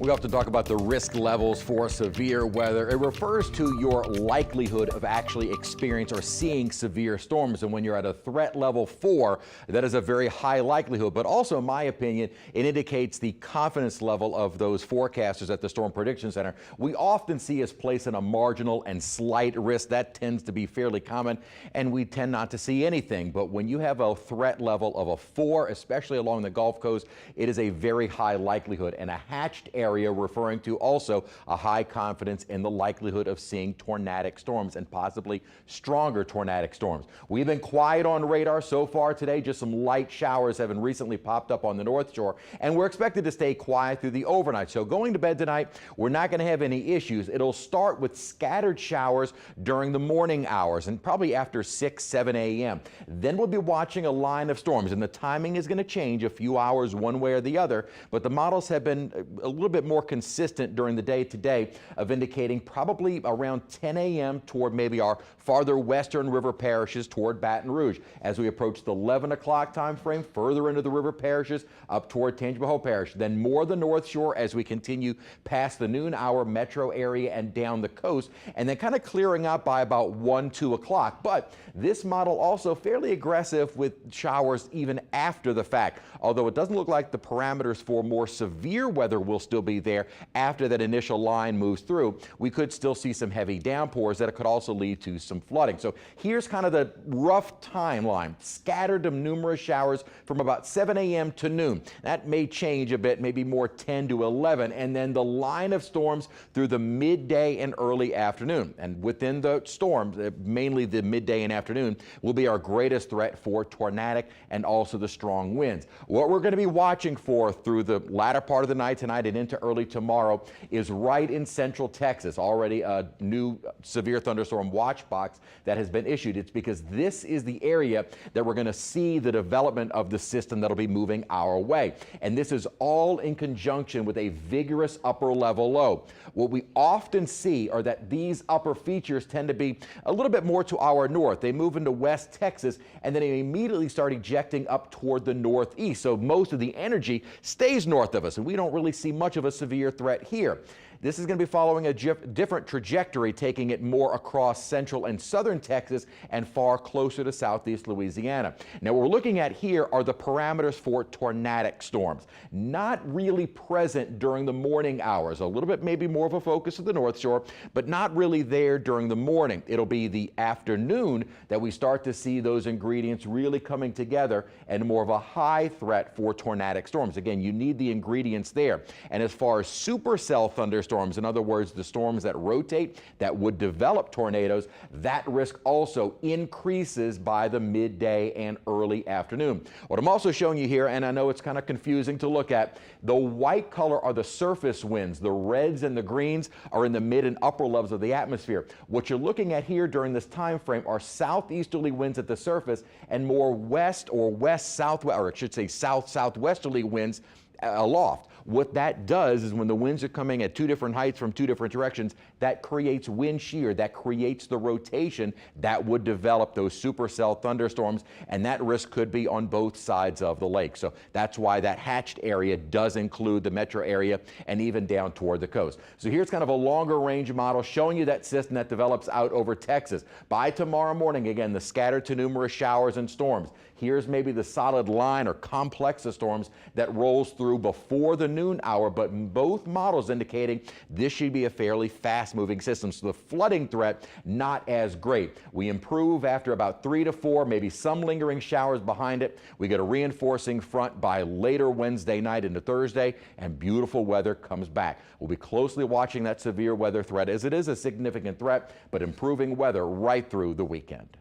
We often talk about the risk levels for severe weather. It refers to your likelihood of actually experiencing or seeing severe storms. And when you're at a threat level 4, that is a very high likelihood. But also, in my opinion, it indicates the confidence level of those forecasters at the Storm Prediction Center. We often see us place in a marginal and slight risk. That tends to be fairly common, and we tend not to see anything. But when you have a threat level of a 4, especially along the Gulf Coast, it is a very high likelihood. And a hatched area referring to also a high confidence in the likelihood of seeing tornadic storms and possibly stronger tornadic storms. We've been quiet on radar so far today. Just some light showers have recently popped up on the North Shore, and we're expected to stay quiet through the overnight. So going to bed tonight, we're not going to have any issues. It'll start with scattered showers during the morning hours and probably after 6, 7 a.m. Then we'll be watching a line of storms, and the timing is going to change a few hours one way or the other, but the models have been a little bit more consistent during the day today of indicating probably around 10 a.m. toward maybe our farther western river parishes toward Baton Rouge. As we approach the 11 o'clock time frame, further into the river parishes up toward Tangipahoa Parish, then more the North Shore as we continue past the noon hour metro area and down the coast, and then kind of clearing out by about 1, 2 o'clock. But this model also fairly aggressive with showers even after the fact, although it doesn't look like the parameters for more severe weather will still be there after that initial line moves through. We could still see some heavy downpours that could also lead to some flooding. So here's kind of the rough timeline. Scattered to numerous showers from about 7 a.m. to noon. That may change a bit, maybe more 10 to 11, and then the line of storms through the midday and early afternoon. And within the storms, mainly the midday and afternoon, will be our greatest threat for tornadic and also the strong winds. What we're going to be watching for through the latter part of the night tonight and into early tomorrow is right in central Texas. Already a new severe thunderstorm watch box that has been issued. It's because this is the area that we're going to see the development of the system that'll be moving our way. And this is all in conjunction with a vigorous upper level low. What we often see are that these upper features tend to be a little bit more to our north. They move into West Texas and then they immediately start ejecting up toward the northeast. So most of the energy stays north of us, and we don't really see much of a severe threat here. This is going to be following a different trajectory, taking it more across central and southern Texas and far closer to southeast Louisiana. Now, what we're looking at here are the parameters for tornadic storms. Not really present during the morning hours. A little bit maybe more of a focus of the North Shore, but not really there during the morning. It'll be the afternoon that we start to see those ingredients really coming together and more of a high threat for tornadic storms. Again, you need the ingredients there. And as far as supercell thunderstorms, in other words, the storms that rotate, that would develop tornadoes, that risk also increases by the midday and early afternoon. What I'm also showing you here, and I know it's kind of confusing to look at, the white color are the surface winds. The reds and the greens are in the mid and upper levels of the atmosphere. What you're looking at here during this time frame are southeasterly winds at the surface and more west or west-southwest, or I should say south-southwesterly winds aloft. What that does is when the winds are coming at two different heights from two different directions, that creates wind shear, that creates the rotation that would develop those supercell thunderstorms, and that risk could be on both sides of the lake. So that's why that hatched area does include the metro area and even down toward the coast. So here's kind of a longer range model showing you that system that develops out over Texas. By tomorrow morning, again, the scattered to numerous showers and storms. Here's maybe the solid line or complex of storms that rolls through before the noon hour, but both models indicating this should be a fairly fast-moving system, so the flooding threat not as great. We improve after about 3 to 4, maybe some lingering showers behind it. We get a reinforcing front by later Wednesday night into Thursday, and beautiful weather comes back. We'll be closely watching that severe weather threat, as it is a significant threat, but improving weather right through the weekend.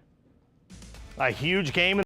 A huge game.